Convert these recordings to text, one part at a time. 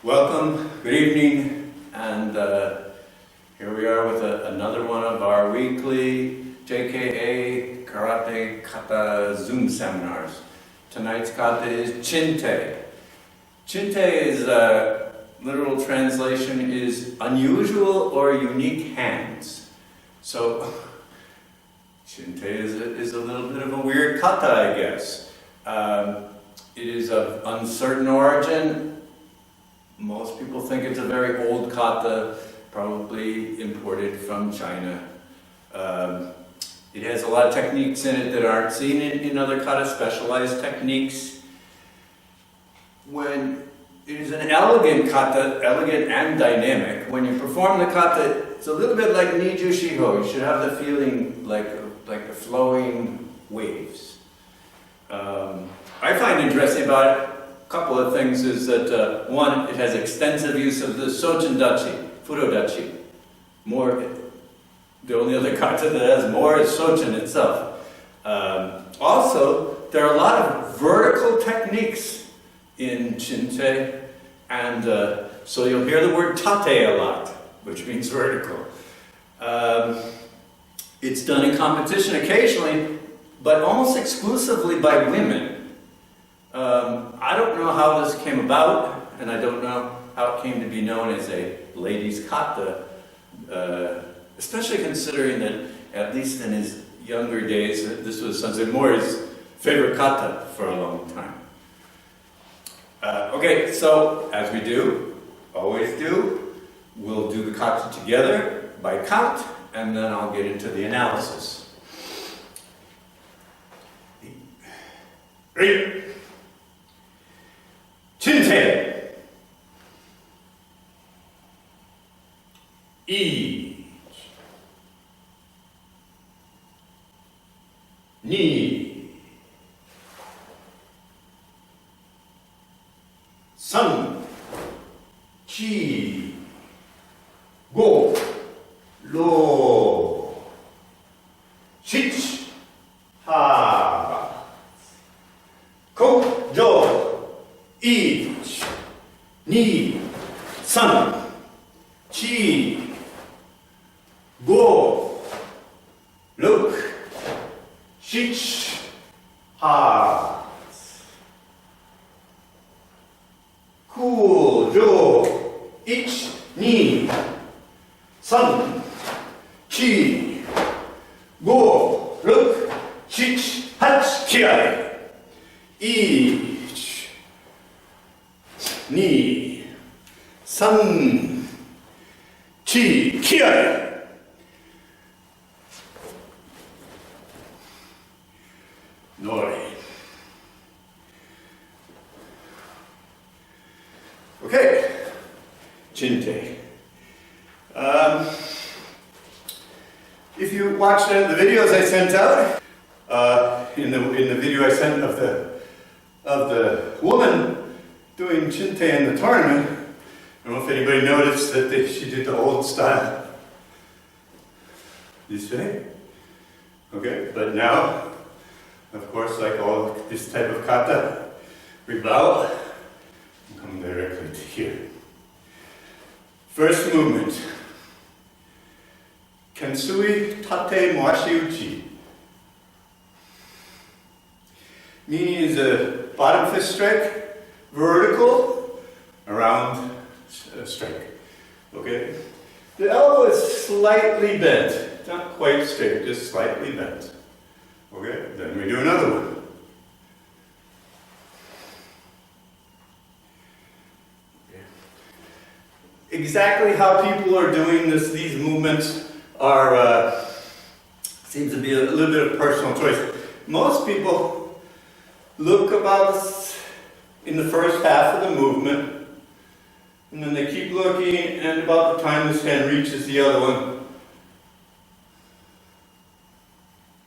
Welcome, good evening, and here we are with another one of our weekly JKA Karate Kata Zoom seminars. Tonight's kata is Chinte. Chinte is literal translation is unusual or unique hands. So Chinte is a little bit of a weird kata, I guess. It is of uncertain origin. Most people think it's a very old kata, probably imported from China. It has a lot of techniques in it that aren't seen in other kata, specialized techniques. When it is an elegant kata, elegant and dynamic, when you perform the kata, it's a little bit like Niju Shiho. You should have the feeling like the flowing waves. I find interesting about it, a couple of things is that one, it has extensive use of the Sojin Dachi, Furo Dachi. More, the only other kata that has more is Sojin itself. Also, there are a lot of vertical techniques in Chinte, and so you'll hear the word tate a lot, which means vertical. It's done in competition occasionally, but almost exclusively by women. I don't know how this came about, and I don't know how it came to be known as a ladies' kata, especially considering that, at least in his younger days, this was Sensei Mori's favorite kata for a long time. Okay, so as we do, always do, we'll do the kata together by count, and then I'll get into the analysis. Ready? Chinte. Each. Ni. San. Chi. Go. Lo. Shich. Ha. Ko. Jo. Each, ni, san, chi, go, look, shich, ha, ku, jo, ich, ni, san, chi, go, look, shich, hach, kiai, ni, san, chi, kiai. Nori. Okay, Chinte. If you watched the videos I sent out, in the video I sent of the woman doing Chinte in the tournament, I don't know if anybody noticed that she did the old style. This way. Okay, but now, of course, like all this type of kata, we bow and come directly to here. First movement. Kensui tate moashi uchi. Meaning is a bottom fist strike, vertical, around strike. Okay? The elbow is slightly bent. Not quite straight, just slightly bent. Okay? Then we do another one. Okay. Exactly how people are doing these movements are, seems to be a little bit of personal choice. Most people look about in the first half of the movement, and then they keep looking, and about the time this hand reaches the other one,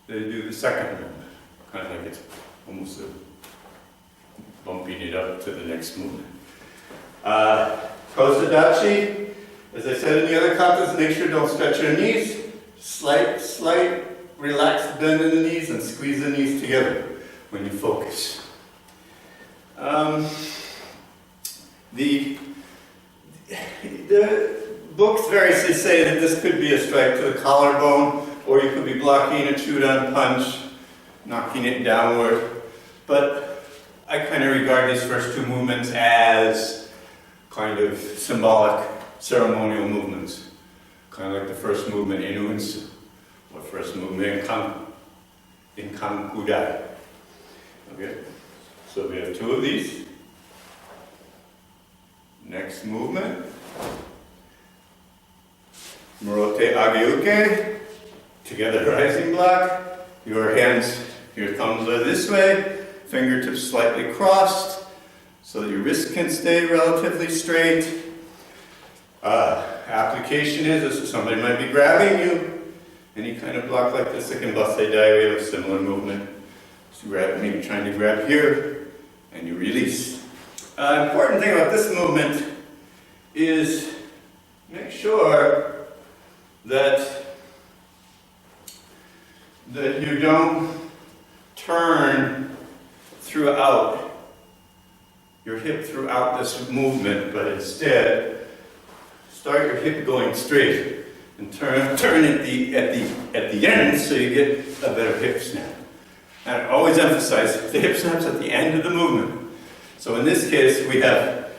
they do the second movement. Kind of like it's almost bumping it up to the next movement. Kosadachi, as I said in the other katas, make sure don't stretch your knees. Slight, relaxed bend in the knees and squeeze the knees together when you focus. The The books variously say that this could be a strike to the collarbone, or you could be blocking a shoot-on punch, knocking it downward. But I kind of regard these first two movements as kind of symbolic, ceremonial movements. Kind of like the first movement in Unsu, or first movement in Kankudai. Okay, so we have two of these. Next movement. Murote Ageuke, together rising block. Your hands, your thumbs are this way, fingertips slightly crossed, so that your wrist can stay relatively straight. Application is somebody might be grabbing you, any kind of block like this, like in Basse Dai, we have a similar movement. So maybe trying to grab here, and you release. Important thing about this movement is make sure that you don't turn throughout your hip throughout this movement, but instead start your hip going straight and turn at the end so you get a better hip snap. And I always emphasize the hip snap's at the end of the movement. So in this case we have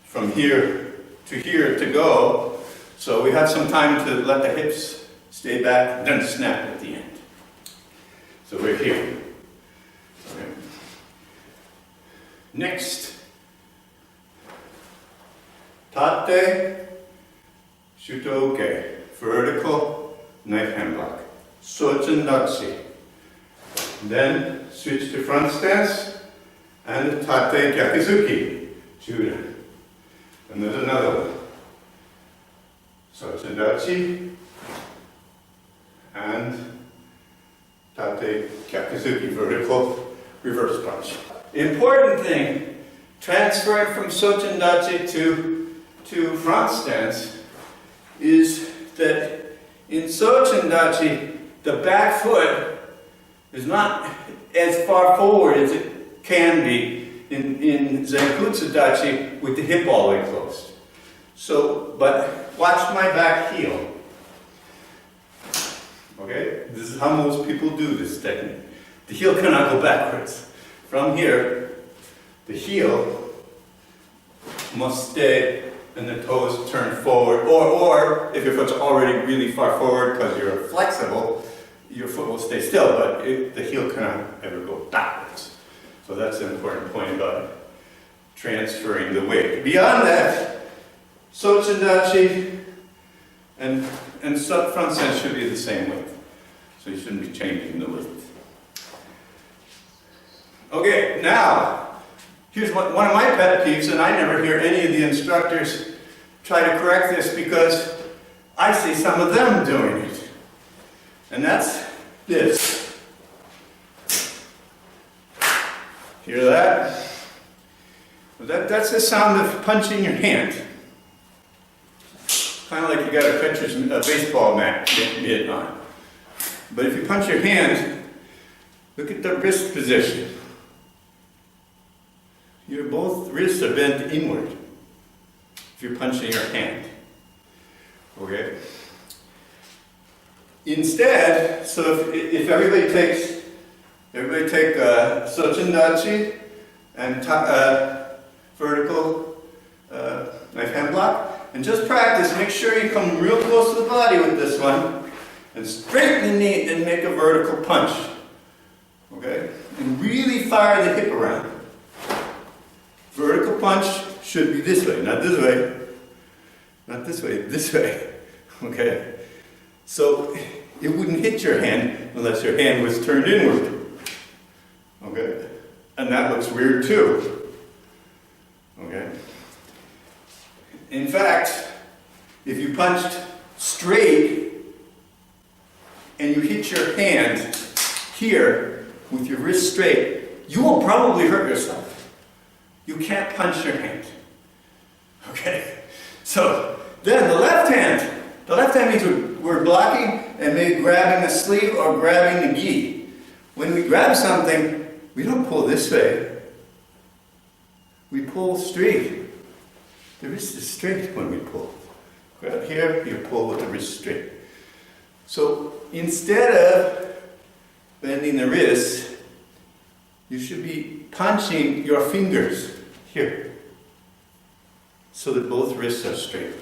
from here to go. So we have some time to let the hips stay back, then snap at the end. So we're here. Okay. Next, tate, shutoke, vertical knife hand block. Sochen dachi. Then switch to front stance and tate gyakuzuki, Juda. And there's another one. Sochen dachi and tate gyakuzuki, vertical reverse punch. Important thing, transferring from Sochen dachi to front stance is that in Sochen dachi, the back foot is not as far forward as it can be in Zenkutsu dachi with the hip all the way closed. So, but watch my back heel. Okay, this is how most people do this technique. The heel cannot go backwards. From here, the heel must stay and the toes turn forward, or if your foot's already really far forward because you're flexible, your foot will stay still, but the heel cannot ever go backwards. So that's an important point about transferring the weight. Beyond that, Sochen dachi and front stance should be the same width. So you shouldn't be changing the width. Okay, now, here's one of my pet peeves, and I never hear any of the instructors try to correct this because I see some of them doing it. And that's this. Hear that? That's the sound of punching your hand. Kind of like you got a pitcher's baseball mitt on. But if you punch your hand, look at the wrist position. Your both wrists are bent inward if you're punching your hand. Okay? Instead, so if everybody take Sochen dachi and vertical knife hand block, and just practice, make sure you come real close to the body with this one, and straighten the knee and make a vertical punch. Okay? And really fire the hip around. Vertical punch should be this way, not this way. Not this way, this way. Okay? So it wouldn't hit your hand unless your hand was turned inward. Okay? And that looks weird too. Okay? In fact, if you punched straight and you hit your hand here with your wrist straight, you will probably hurt yourself. You can't punch your hand. Okay? So then the left hand means we're blocking and maybe grabbing the sleeve or grabbing the gi. When we grab something, we don't pull this way. We pull straight. The wrist is straight when we pull. Grab here, you pull with the wrist straight. So instead of bending the wrist, you should be punching your fingers here so that both wrists are straight.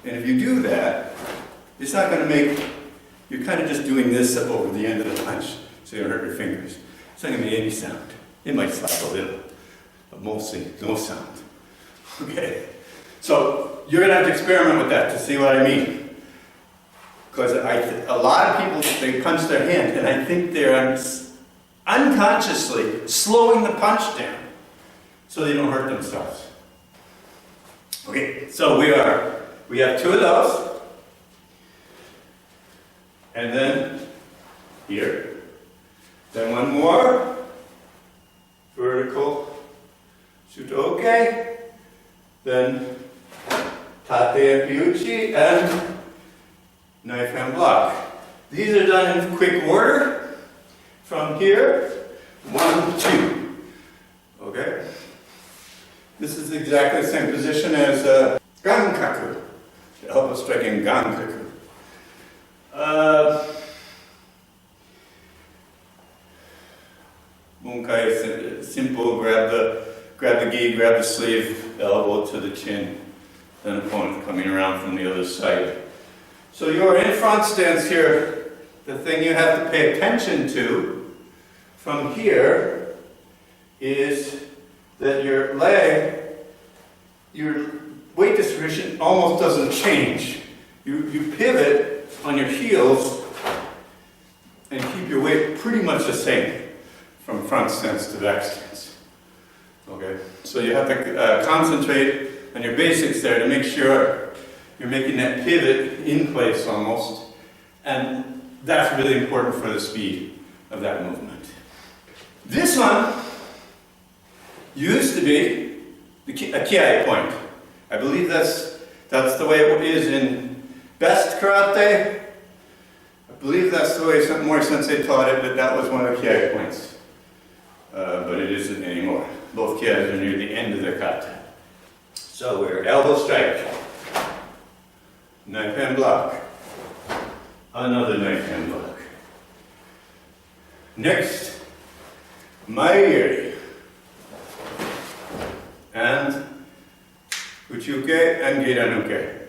And if you do that, it's not going to make, you're kind of just doing this over the end of the punch so you don't hurt your fingers. It's not going to make any sound. It might slap a little, but mostly no sound. Okay? So you're going to have to experiment with that to see what I mean. Because a lot of people, they punch their hand, and I think they're unconsciously slowing the punch down so they don't hurt themselves. Okay, so we have two of those, and then here, then one more, vertical, shutdown, then tate and piuchi, and knife and block. These are done in quick order. From here, 1, 2. Okay? This is exactly the same position as gankaku, the elbow striking gankaku. Bunkai is simple, grab the gi, grab the sleeve, elbow to the chin, then opponent coming around from the other side. So your in-front stance here, the thing you have to pay attention to from here is that your leg, your weight distribution almost doesn't change. You pivot on your heels and keep your weight pretty much the same from front stance to back stance. Okay, so you have to concentrate on your basics there to make sure you're making that pivot in place almost, and that's really important for the speed of that movement. This one used to be a kiai point. I believe that's the way it is in best karate. I believe that's the way Mori Sensei taught it, but that was one of the kiai points. But it isn't anymore. Both kiais are near the end of the kata. So we're elbow strike. Knife hand block. Another knife hand block. Next, mairi. And uchuke and giranuke.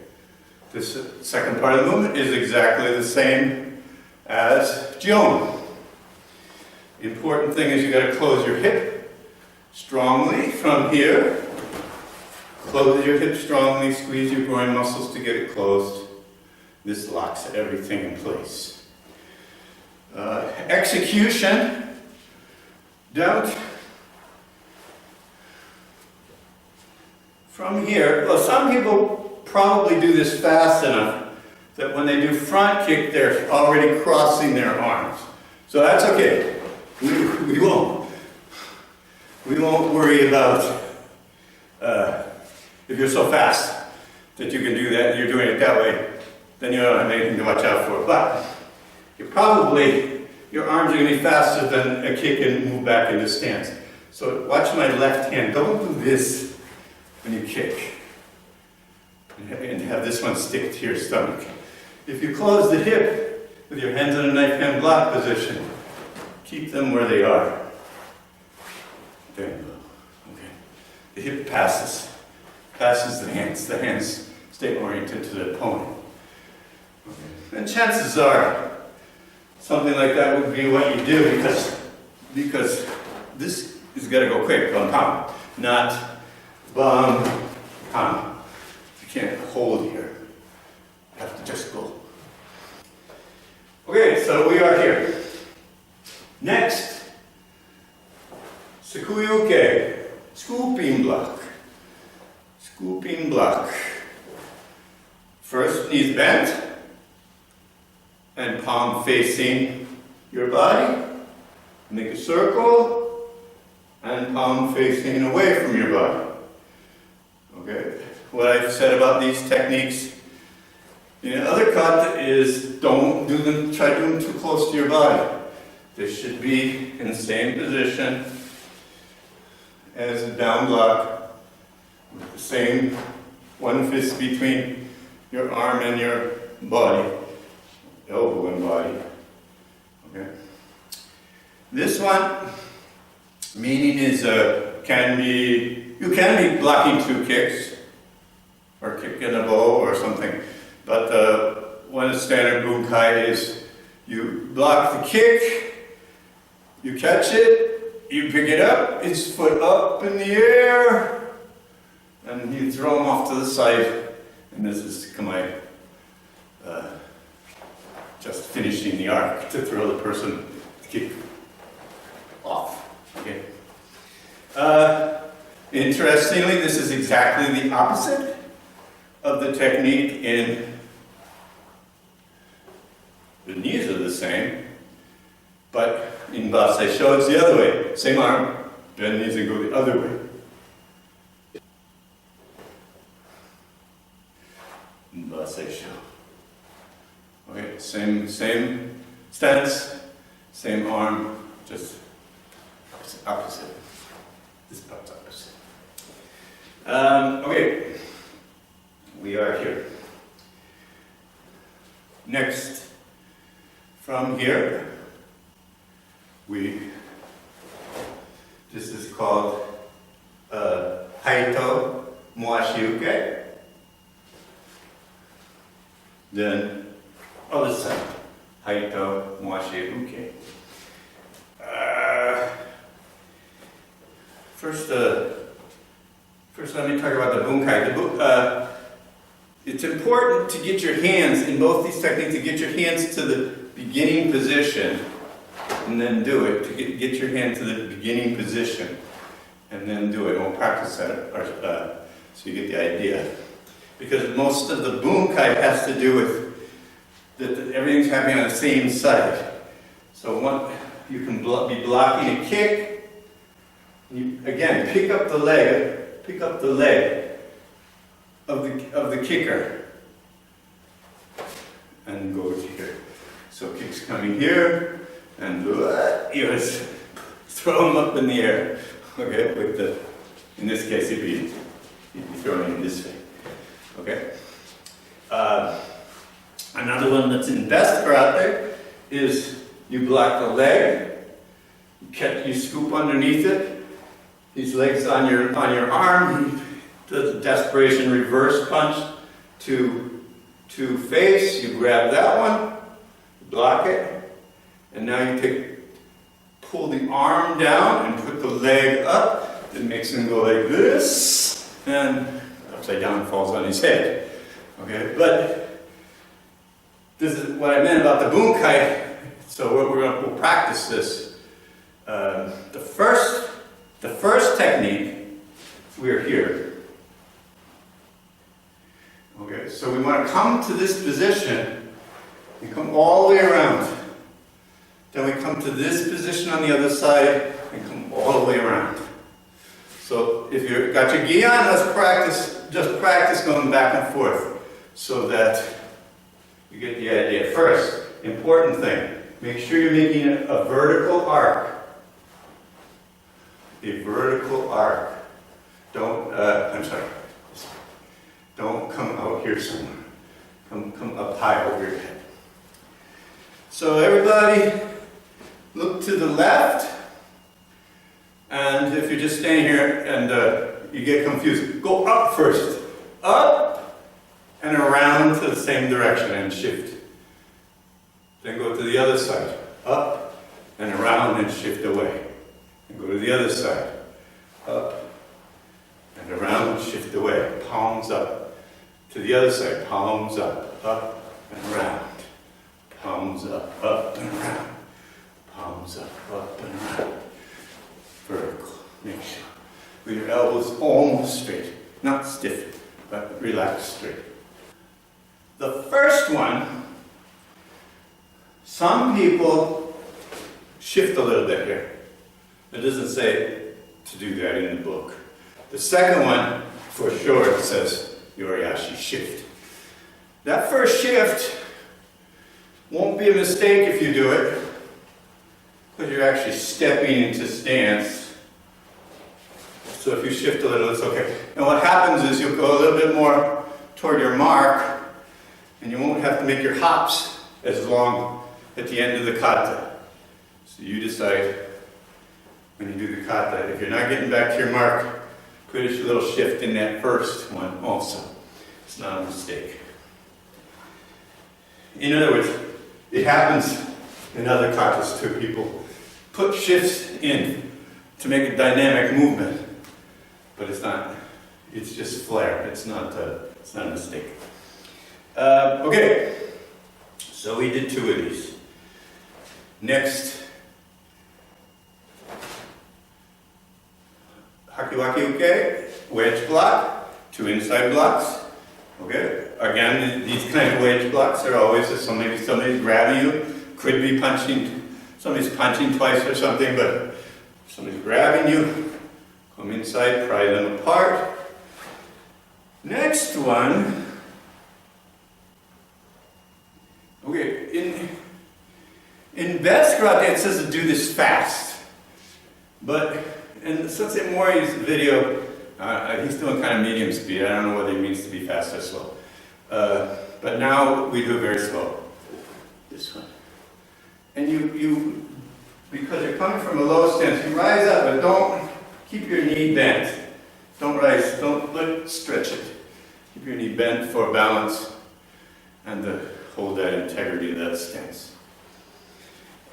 This second part of the movement is exactly the same as jion. The important thing is you got to close your hip strongly from here. Close your hip strongly, squeeze your groin muscles to get it closed. This locks everything in place. Execution, don't. From here, well, some people probably do this fast enough that when they do front kick, they're already crossing their arms. So that's okay. We won't worry about if you're so fast that you can do that and you're doing it that way, then you don't have anything to watch out for. But your arms are going to be faster than a kick and move back into stance. So watch my left hand. Don't do this when you kick. And have this one stick to your stomach. If you close the hip with your hands in a knife hand block position, keep them where they are. There you go. Okay. The hip passes the hands. The hands stay oriented to the opponent. Okay. And chances are, something like that would be what you do because this is got to go quick, bum pam, not bum pam. You can't hold here. You have to just go. Okay, so we are here. Next, Sekuyuke, scooping block. Scooping block. First, knees bent and palm facing your body. Make a circle and palm facing away from your body. Okay, what I've said about these techniques in other kata is don't do them, try to do them too close to your body. They should be in the same position as a down block with the same one fist between your arm and your body, elbow and body. Okay. This one, meaning is you can be blocking two kicks, or kicking a bow or something, but one standard bunkai is you block the kick, you catch it, you pick it up, its foot up in the air, and you throw them off to the side. And this is my just finishing the arc to throw the person to kick off. Okay. Interestingly, this is exactly the opposite of the technique in the knees are the same, but in Basei Sho it's the other way. Same arm, bend knees and go the other way. In Basei Sho. Okay, same stance, same arm, just opposite. This part's opposite. Okay, we are here. Next, from here, this is called Haito Moashiuke. Then, other side, Haito Moashiuke. First, let me talk about the bunkai. It's important to get your hands, in both these techniques, to get your hands to the beginning position, and then do it, to get your hand to the beginning position, and then do it. We'll practice that, so you get the idea. Because most of the bunkai has to do with that everything's happening on the same side. So you can be blocking a kick. Again, pick up the leg of the kicker, and go to here. So kick's coming here, and you just throw them up in the air. Okay, in this case, you'd be throwing it this way. Okay. Another one that's in best karate is you block the leg, you scoop underneath it. These legs on your arm. He does a desperation reverse punch to face. You grab that one, block it, and now you pull the arm down and put the leg up. It makes him go like this, and upside down falls on his head. Okay, but this is what I meant about the bunkai. So we'll practice this. The first technique, we're here. Okay, so we want to come to this position and come all the way around. Then we come to this position on the other side and come all the way around. So if you've got your gi on, just practice going back and forth so that you get the idea. First, important thing, make sure you're making a vertical arc. A vertical arc. Don't come out here somewhere. Come up high over your head. So everybody, look to the left. And if you're just standing here and you get confused, go up first. Up and around to the same direction and shift. Then go to the other side. Up and around and shift away. And go to the other side. Up and around and shift away. Palms up. To the other side. Palms up and around. Palms up and around. Palms up and around. Vertical. Make sure. With your elbows almost straight. Not stiff, but relaxed straight. The first one, some people shift a little bit here. It doesn't say to do that in the book. The second one, for sure, it says Yoriashi shift. That first shift won't be a mistake if you do it, because you're actually stepping into stance. So if you shift a little, it's okay. And what happens bit more toward your mark, and you won't have to make your hops as long at the end of the kata. So you decide when you do the kata. If you're not getting back to your mark, put a little shift in that first one also. It's not a mistake. In other words, it happens in other katas too. People put shifts in to make a dynamic movement, but it's just flair. It's not a mistake. Okay, so we did 2 of these. Next, hakiwaki uke, wedge block, 2 inside blocks. Okay, again, these kind of wedge blocks are always somebody's grabbing you, could be somebody's punching twice or something, but somebody's grabbing you, come inside, pry them apart. Next one, okay, in best karate it says to do this fast, but in Sensei Mori's video, he's doing kind of medium speed. I don't know whether he means to be fast or slow. But now we do it very slow. This one. And you because you're coming from a low stance, you rise up, but don't keep your knee bent. Don't rise, don't stretch it. Keep your knee bent for balance and hold that integrity of that stance.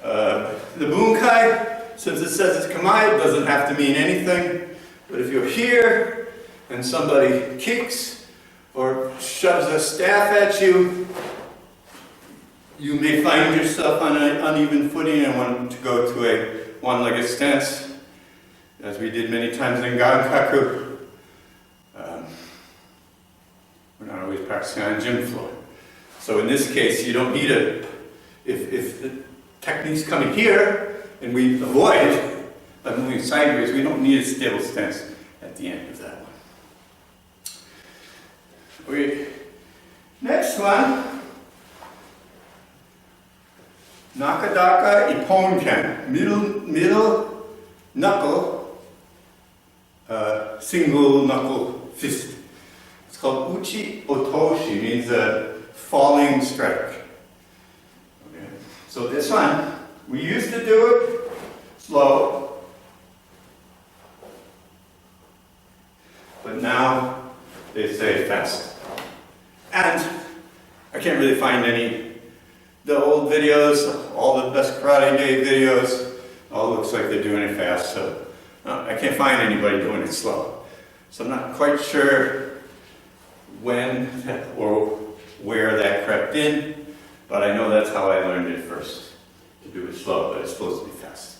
The bunkai, since it says it's kamae, it doesn't have to mean anything. But if you're here and somebody kicks or shoves a staff at you, you may find yourself on an uneven footing and want to go to a one-legged stance, as we did many times in Gankaku. We're not always practicing on a gym floor. So in this case, you don't need if the technique's coming here and we avoid by moving sideways, we don't need a stable stance at the end of that one. Okay. Next one, nakadaka ipponken, middle knuckle, single knuckle fist. It's called uchi otoshi, means a falling strike. Okay. So this one, we used to do it slow, but now they say fast. And I can't really find the old videos, all the best Karate Day videos, all looks like they're doing it fast, so I can't find anybody doing it slow. So I'm not quite sure when or where that crept in, but I know that's how I learned it first, to do it slow, but it's supposed to be fast.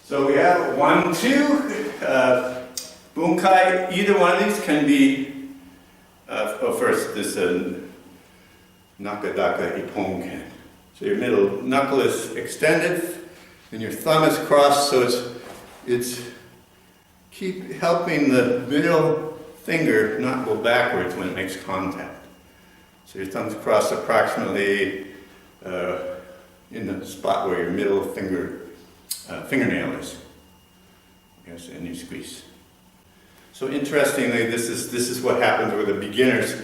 So we have 1, 2, bunkai. Either one of these can be, first this nakadaka ipponken. So your middle knuckle is extended and your thumb is crossed, so it's keep helping the middle finger not go backwards when it makes contact. So your thumb's crossed approximately in the spot where your middle fingernail is. Yes, and you squeeze. So interestingly, this is what happens with the beginners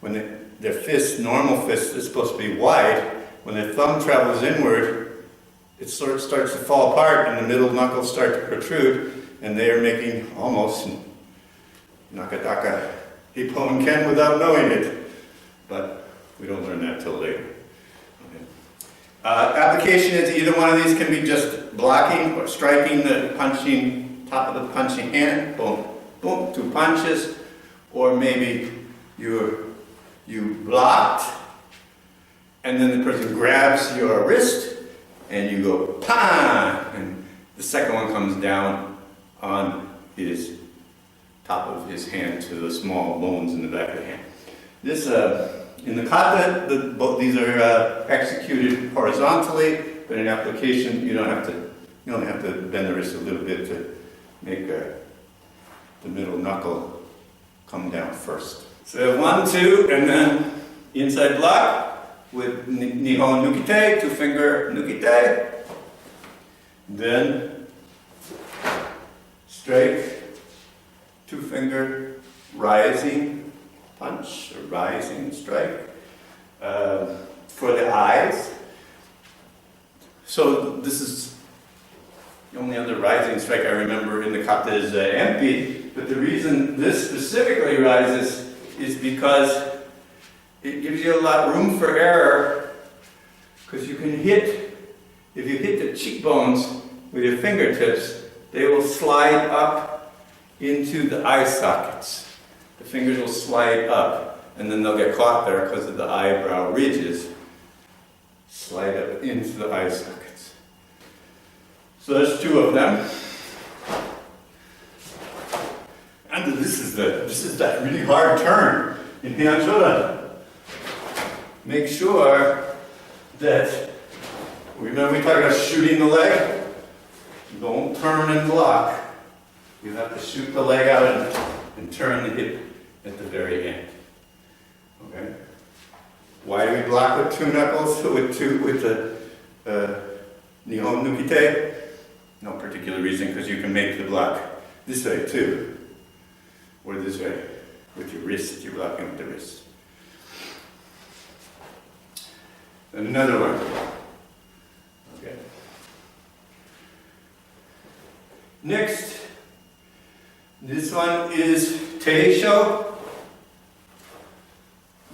when their fist, normal fist, is supposed to be wide. When their thumb travels inward, it sort of starts to fall apart, and the middle knuckles start to protrude, and they are making almost nakadaka ipponken without knowing it. But we don't learn that till later. Okay. Application is either one of these can be just blocking or striking the top of the punching hand, boom, boom, 2 punches, or maybe you blocked, and then the person grabs your wrist, and you go pa, and the second one comes down on his top of his hand to the small bones in the back of the hand. This in the kata, both these are executed horizontally, but in application you only have to bend the wrist a little bit to make the middle knuckle come down first. So 1, 2, and then inside block with nihon nukite, 2-finger nukite. Then straight, 2-finger rising punch or rising strike. For the eyes. So this is the only other rising strike I remember in the kata is empty, but the reason this specifically rises is because it gives you a lot of room for error, because you can hit, if you hit the cheekbones with your fingertips, they will slide up into the eye sockets. The fingers will slide up, and then they'll get caught there because of the eyebrow ridges. Slide up into the eye sockets. So there's two of them. And this is that really hard turn in Heian-shodan. Make sure that, remember we talked about shooting the leg? Don't turn and block. You have to shoot the leg out and turn the hip at the very end. Okay? Why do we block with two knuckles, with the Nihon Nukite? No particular reason, because you can make the block this way too. Or this way, with your wrist, you're blocking with the wrist. And another one. Okay. Next, this one is Teisho.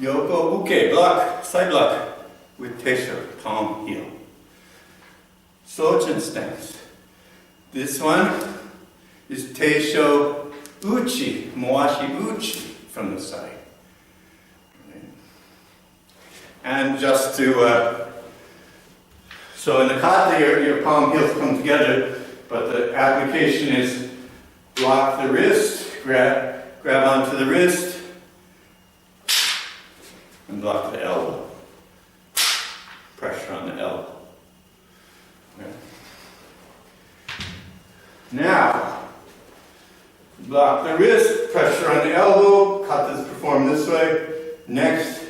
Yoko uke, block, side block, with teisho, palm heel. Sojin stance. This one is teisho uchi, moashi uchi, from the side. And just to, so in the kata, your palm heels come together, but the application is block the wrist, grab onto the wrist, and block the elbow. Pressure on the elbow. Okay. Now, block the wrist, pressure on the elbow, kata is performed this way. Next,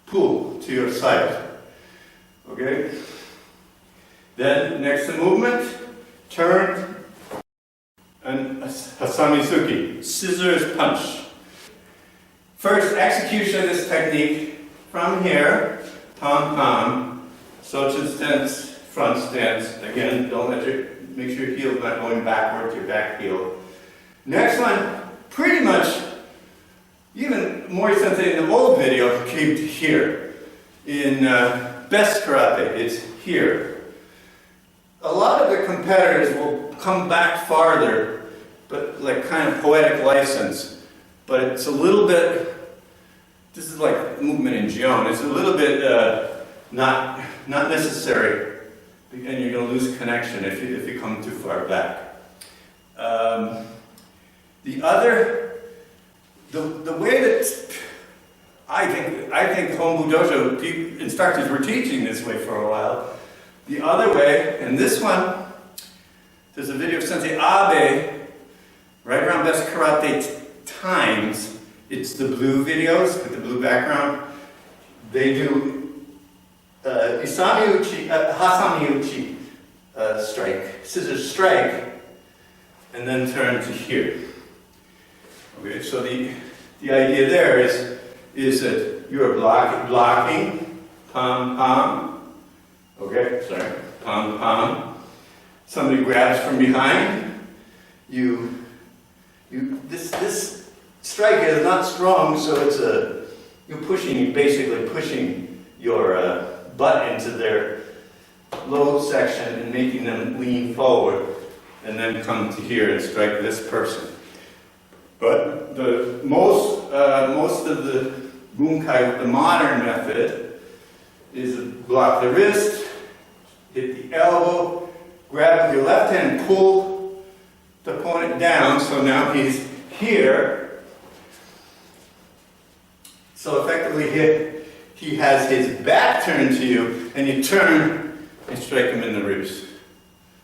pull to your side. Okay? Then, next movement, turn, and Hasami Suki, scissors punch. First, execution of this technique from here, palm, Sojin stance, front stance. Again, make sure your heel's not going backwards, your back heel. Next one, pretty much, even Mori Sensei in the old video came to here. In best karate, it's here. A lot of the competitors will come back farther, but like kind of poetic license. But it's a little bit, this is like movement in Jion, it's a little bit not necessary, and you're going to lose connection if you come too far back. The way that I think Hombu Dojo instructors were teaching this way for a while. The other way, and this one, there's a video of Sensei Abe, right around Best Karate Times. It's the blue videos with the blue background. They do Isami Uchi, Hasami Uchi strike, scissor strike, and then turn to here. Okay, so the idea there is that you are blocking, palm, okay, sorry, palm. Somebody grabs from behind. This strike is not strong, so it's you're basically pushing your butt into their low section and making them lean forward, and then come to here and strike this person. But the most of the bunkai with the modern method is block the wrist, hit the elbow, grab with your left hand, pull the opponent down, so now he's here. So effectively he has his back turned to you, and you turn and strike him in the ribs.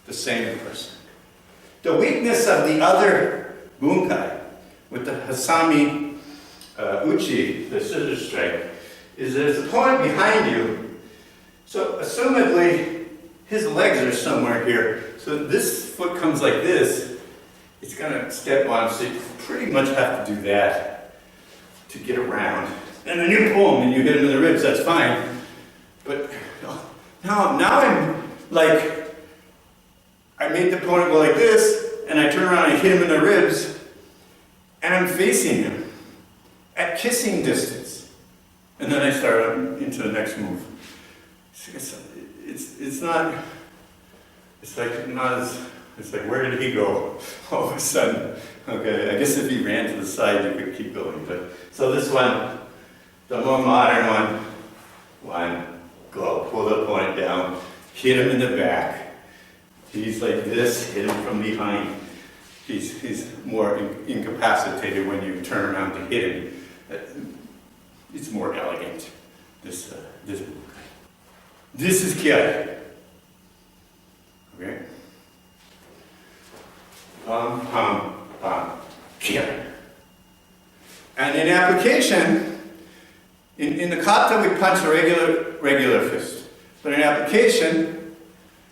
The same person. The weakness of the other bunkai, with the Hasami Uchi, the scissor strike, is there's a opponent behind you, so assumedly his legs are somewhere here. So this foot comes like this, it's going to step on, so pretty much have to do that to get around. And then you pull him and you hit him in the ribs, that's fine. But now I'm like, I made the opponent go like this, and I turn around and hit him in the ribs, and I'm facing him at kissing distance. And then I start into the next move. It's not, it's like not as, it's like, where did he go all of a sudden? Okay, I guess if he ran to the side, you could keep going. But so this one, the more modern one, go, pull the opponent down, hit him in the back. He's like this, hit him from behind. He's more incapacitated when you turn around to hit him. It's more elegant, this move. This is Kata. Okay? Pum, pum, pum, Kata. And in application, in the Kata we punch a regular fist. But in application,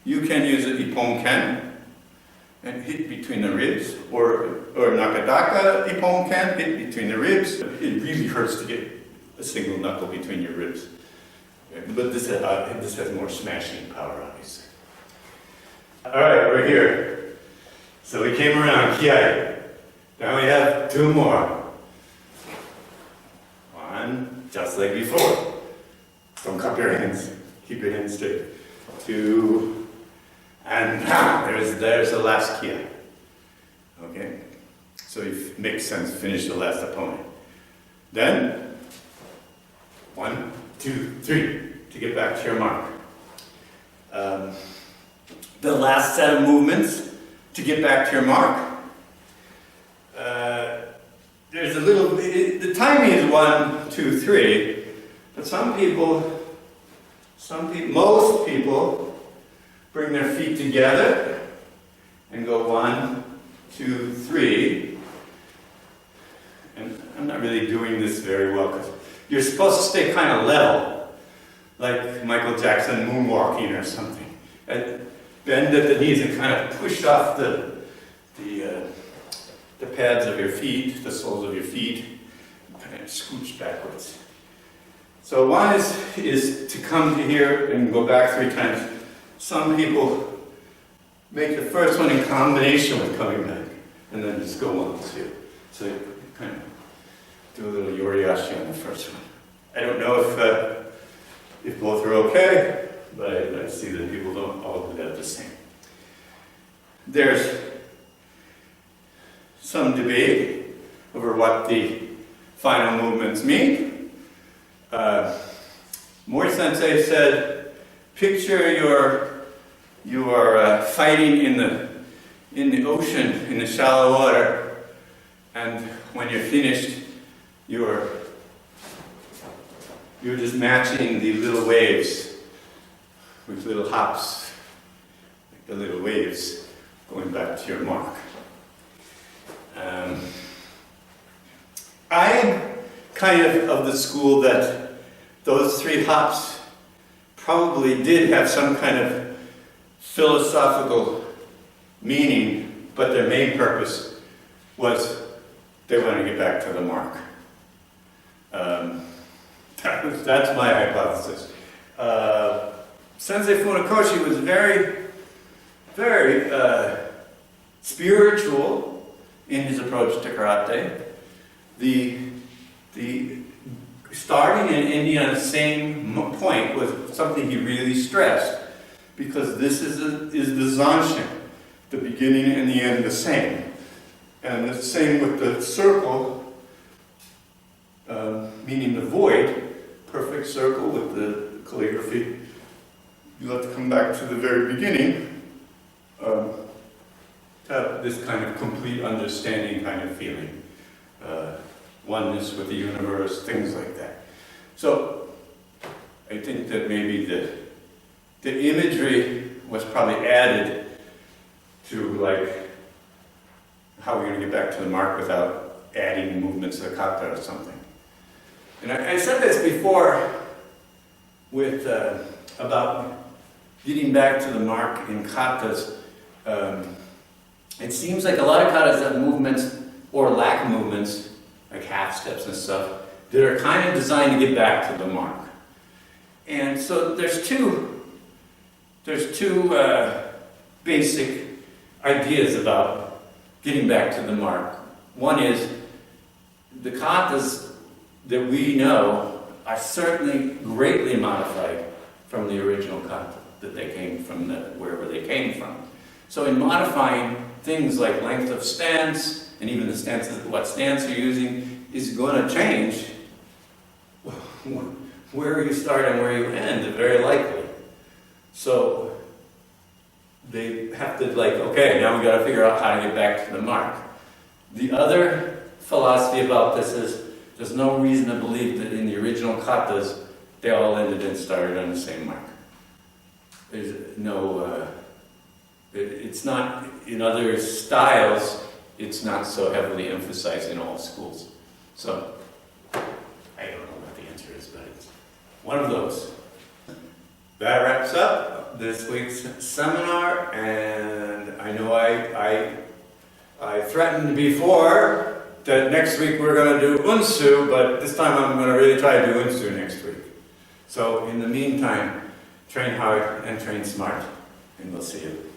you can use an ippon ken and hit between the ribs, or nakadaka ippon ken, hit between the ribs. It really hurts to get a single knuckle between your ribs. Okay? But this has more smashing power, obviously. All right, we're here. So we came around, kiai. Now we have two more. One, just like before. Don't cup your hands. Keep your hands straight. Two, and there's the last kiai. Okay? So it makes sense to finish the last opponent. Then, 1, 2, 3, to get back to your mark. The last set of movements to get back to your mark. There's a little, the timing is 1, 2, 3, but most people bring their feet together and go 1, 2, 3. And I'm not really doing this very well because you're supposed to stay kind of level, like Michael Jackson moonwalking or something. And bend at the knees and kind of push off the pads of your feet, the soles of your feet, kind of scooch backwards. So one is to come to here and go back 3 times. Some people make the first one in combination with coming back, and then just go on too. So you kind of do a little yoriashi on the first one. I don't know if both are okay, but I see that people don't all do that the same. There's some debate over what the final movements mean. Mori Sensei said, picture you are fighting in the ocean, in the shallow water, and when you're finished, you're just matching the little waves with little hops, like the little waves going back to your mark. I am kind of the school that those 3 hops probably did have some kind of philosophical meaning, but their main purpose was they wanted to get back to the mark. That's my hypothesis. Sensei Funakoshi was very, very spiritual in his approach to karate. The starting in India at the same point was something he really stressed, because this is the zanshin, the beginning and the end the same. And the same with the circle, meaning the void, perfect circle with the calligraphy. You have to come back to the very beginning, to have this kind of complete understanding kind of feeling. Oneness with the universe, things like that. So, I think that maybe the imagery was probably added to, like, how we're going to get back to the mark without adding movements to the kata or something. And I said this before with about getting back to the mark in katas. It seems like a lot of katas have movements or lack of movements, like half steps and stuff, that are kind of designed to get back to the mark. And so there's two basic ideas about getting back to the mark. One is the katas that we know are certainly greatly modified from the original kata that they came from, wherever they came from. So in modifying things like length of stance, and even the stance, what stance you're using, is going to change where you start and where you end, very likely. So they have to okay, now we got to figure out how to get back to the mark. The other philosophy about this is there's no reason to believe that in the original katas they all ended and started on the same mark. There's no, it's not, in other styles, it's not so heavily emphasized in all schools. So, I don't know what the answer is, but it's one of those. That wraps up this week's seminar, and I know I threatened before that next week we're going to do unsu, but this time I'm going to really try to do unsu next week. So in the meantime, train hard and train smart, and we'll see you.